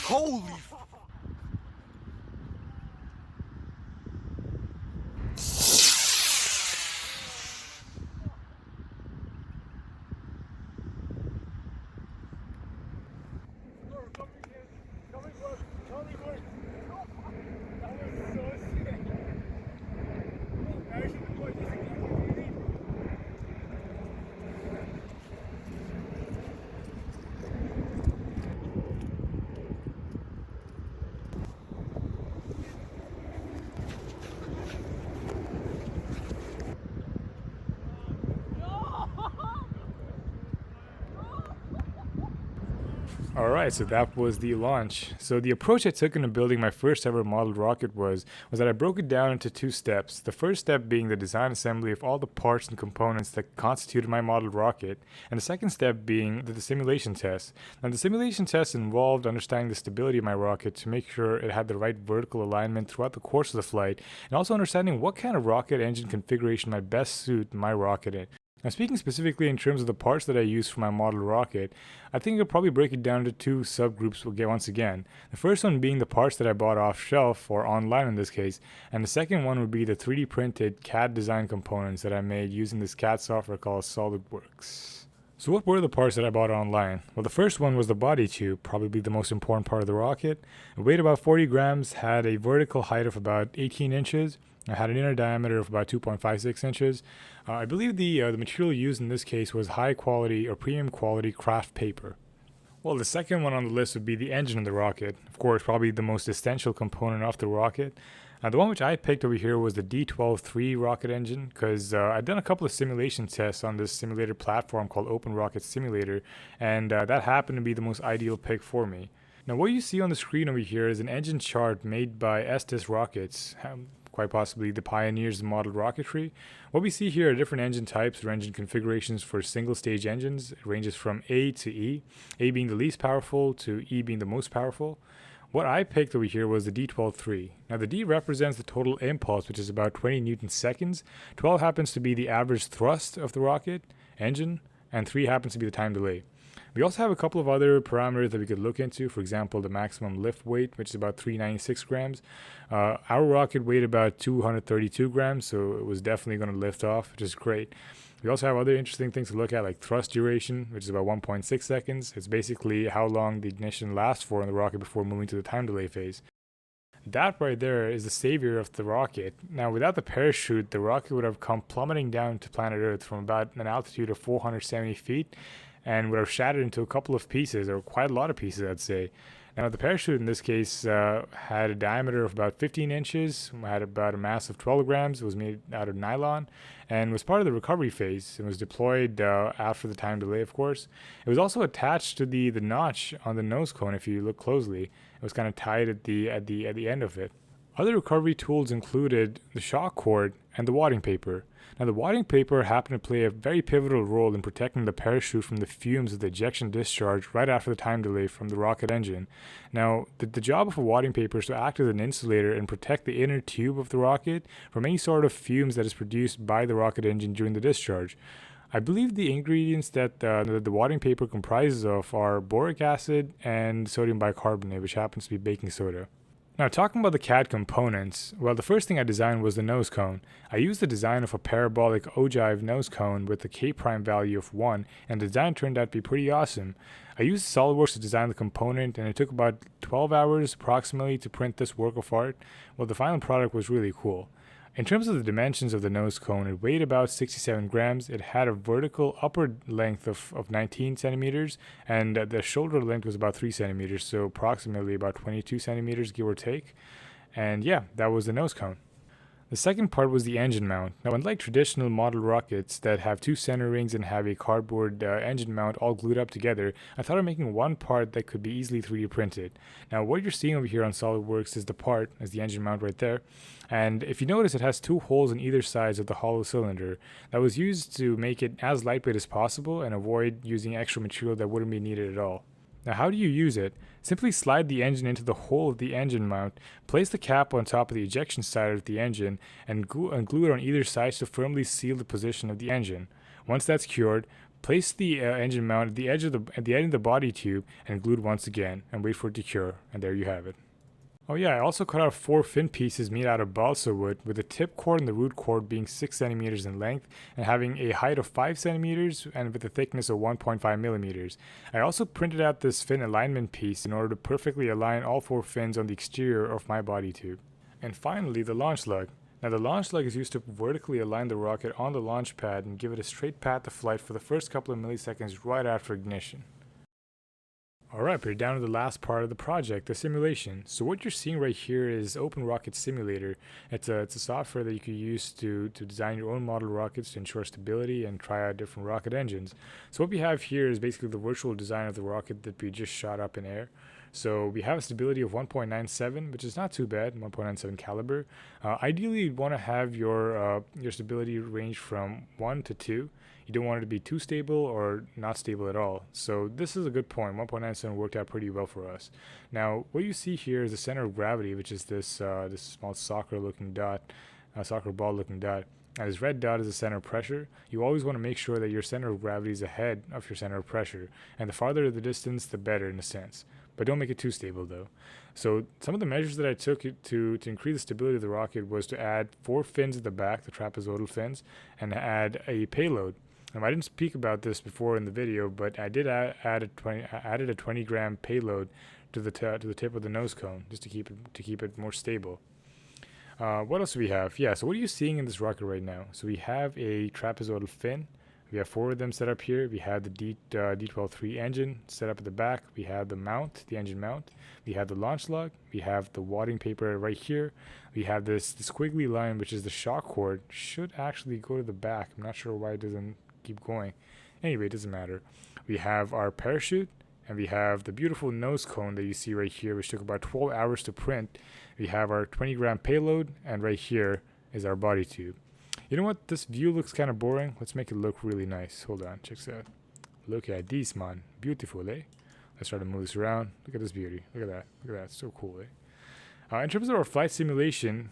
Holy Alright, so that was the launch. So the approach I took into building my first ever modeled rocket was that I broke it down into two steps. The first step being the design assembly of all the parts and components that constituted my modeled rocket, and the second step being the simulation test. Now the simulation test involved understanding the stability of my rocket to make sure it had the right vertical alignment throughout the course of the flight, and also understanding what kind of rocket engine configuration might best suit my rocket in. Now, speaking specifically in terms of the parts that I use for my model rocket, I think I'll probably break it down into two subgroups once again. The first one being the parts that I bought off shelf or online in this case, and the second one would be the 3D printed CAD design components that I made using this CAD software called SolidWorks. So what were the parts that I bought online? Well, the first one was the body tube, probably the most important part of the rocket. It weighed about 40 grams, had a vertical height of about 18 inches, I had an inner diameter of about 2.56 inches. I believe the material used in this case was high quality or premium quality craft paper. Well, the second one on the list would be the engine of the rocket. Of course, probably the most essential component of the rocket. The one which I picked over here was the D12-3 rocket engine because I'd done a couple of simulation tests on this simulator platform called Open Rocket Simulator, and that happened to be the most ideal pick for me. Now, what you see on the screen over here is an engine chart made by Estes Rockets, quite possibly the pioneers of model rocketry. What we see here are different engine types or engine configurations for single stage engines. It ranges from A to E, A being the least powerful to E being the most powerful. What I picked over here was the D12-3. Now the D represents the total impulse, which is about 20 newton seconds. 12 happens to be the average thrust of the rocket engine, and 3 happens to be the time delay. We also have a couple of other parameters that we could look into. For example, the maximum lift weight, which is about 396 grams. Our rocket weighed about 232 grams, so it was definitely going to lift off, which is great. We also have other interesting things to look at, like thrust duration, which is about 1.6 seconds. It's basically how long the ignition lasts for in the rocket before moving to the time delay phase. That right there is the savior of the rocket. Now, without the parachute, the rocket would have come plummeting down to planet Earth from about an altitude of 470 feet and would have shattered into a couple of pieces, or quite a lot of pieces, I'd say. Now, the parachute in this case had a diameter of about 15 inches, had about a mass of 12 grams. It was made out of nylon and was part of the recovery phase. It was deployed after the time delay, of course. It was also attached to the notch on the nose cone. If you look closely, it was kind of tied at the end of it. Other recovery tools included the shock cord and the wadding paper. Now, the wadding paper happened to play a very pivotal role in protecting the parachute from the fumes of the ejection discharge right after the time delay from the rocket engine. Now, the job of a wadding paper is to act as an insulator and protect the inner tube of the rocket from any sort of fumes that is produced by the rocket engine during the discharge. I believe the ingredients that the wadding paper comprises of are boric acid and sodium bicarbonate, which happens to be baking soda. Now, talking about the CAD components, well, the first thing I designed was the nose cone. I used the design of a parabolic ogive nose cone with a K-prime value of 1, and the design turned out to be pretty awesome. I used SolidWorks to design the component, and it took about 12 hours approximately to print this work of art. Well, the final product was really cool. In terms of the dimensions of the nose cone, it weighed about 67 grams. It had a vertical upper length of 19 centimeters, and the shoulder length was about 3 centimeters, so approximately about 22 centimeters, give or take. And yeah, that was the nose cone. The second part was the engine mount. Now, unlike traditional model rockets that have two center rings and have a cardboard engine mount all glued up together, I thought of making one part that could be easily 3D printed. Now, what you're seeing over here on SolidWorks is the part, as the engine mount right there. And if you notice, it has two holes on either sides of the hollow cylinder. That was used to make it as lightweight as possible and avoid using extra material that wouldn't be needed at all. Now, how do you use it? Simply slide the engine into the hole of the engine mount, place the cap on top of the ejection side of the engine, and glue it on either side to firmly seal the position of the engine. Once that's cured, Place the engine mount at the end of the body tube and glued once again, and wait for it to cure. And there you have it. Oh yeah, I also cut out 4 fin pieces made out of balsa wood, with the tip cord and the root cord being 6 centimeters in length and having a height of 5 centimeters and with a thickness of 1.5 millimeters. I also printed out this fin alignment piece in order to perfectly align all 4 fins on the exterior of my body tube. And finally, the launch lug. Now the launch lug is used to vertically align the rocket on the launch pad and give it a straight path of flight for the first couple of milliseconds right after ignition. Alright, we're down to the last part of the project, the simulation. So what you're seeing right here is Open Rocket Simulator. It's a software that you can use to design your own model rockets to ensure stability and try out different rocket engines. So what we have here is basically the virtual design of the rocket that we just shot up in air. So we have a stability of 1.97, which is not too bad, 1.97 caliber. Ideally, you'd want to have your stability range from 1 to 2. You don't want it to be too stable or not stable at all. So this is a good point. 1.97 worked out pretty well for us. Now, what you see here is the center of gravity, which is this small soccer ball looking dot. And this red dot is the center of pressure. You always want to make sure that your center of gravity is ahead of your center of pressure. And the farther the distance, the better in a sense. But don't make it too stable though. So some of the measures that I took to increase the stability of the rocket was to add 4 fins at the back, the trapezoidal fins, and add a payload. I didn't speak about this before in the video, but I did added a 20-gram payload to the tip of the nose cone just to keep it more stable. What else do we have? Yeah, so what are you seeing in this rocket right now? So we have a trapezoidal fin. We have 4 of them set up here. We have the D12-3 engine set up at the back. We have the mount, the engine mount. We have the launch lug. We have the wadding paper right here. We have this squiggly line, which is the shock cord. Should actually go to the back. I'm not sure why it doesn't keep going. Anyway, it doesn't matter. We have our parachute, and we have the beautiful nose cone that you see right here, which took about 12 hours to print. We have our 20-gram payload, and right here is our body tube. You know what? This view looks kind of boring. Let's make it look really nice. Hold on, check this out. Look at this, man. Beautiful, eh? Let's try to move this around. Look at this beauty. Look at that. Look at that. So cool, eh? In terms of our flight simulation,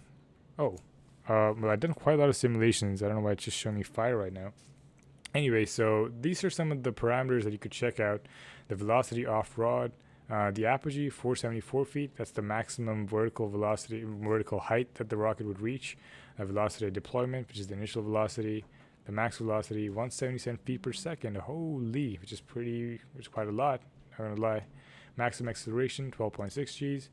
well, I've done quite a lot of simulations. I don't know why it's just showing me fire right now. Anyway, so these are some of the parameters that you could check out. The velocity off-rod, the apogee, 474 feet. That's the maximum vertical height that the rocket would reach. Velocity of deployment, which is the initial velocity. The max velocity, 177 feet per second. Holy, which is quite a lot. Not gonna lie. Maximum acceleration, 12.6 Gs.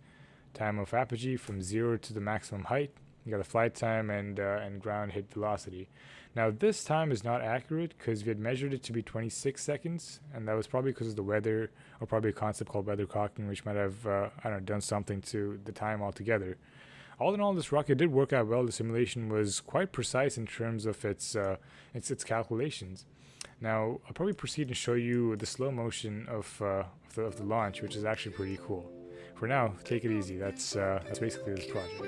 Time of apogee from 0 to the maximum height. You got the flight time and ground hit velocity. Now this time is not accurate because we had measured it to be 26 seconds, and that was probably because of the weather, or probably a concept called weathercocking, which might have done something to the time altogether. All in all, this rocket did work out well. The simulation was quite precise in terms of its calculations. Now I'll probably proceed and show you the slow motion of the launch, which is actually pretty cool. For now, take it easy. That's basically this project.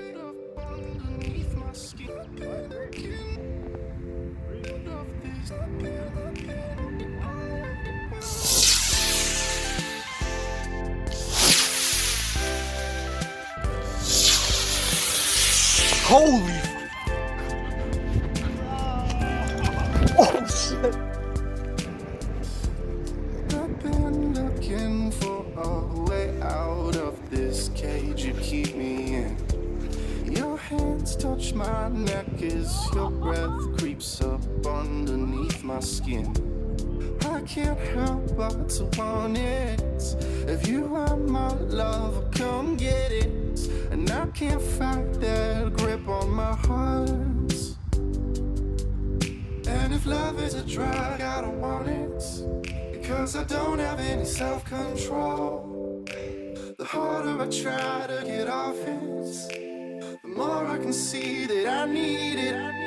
Holy oh shit. I've been looking for a way out of this cage you keep me in. Your hands touch my neck as your breath creeps up underneath my skin. I can't help but to want it. If you are my love, come get it. And I can't fight that grip on my heart. And if love is a drug, I don't want it, because I don't have any self-control. The harder I try to get off it, the more I can see that I need it.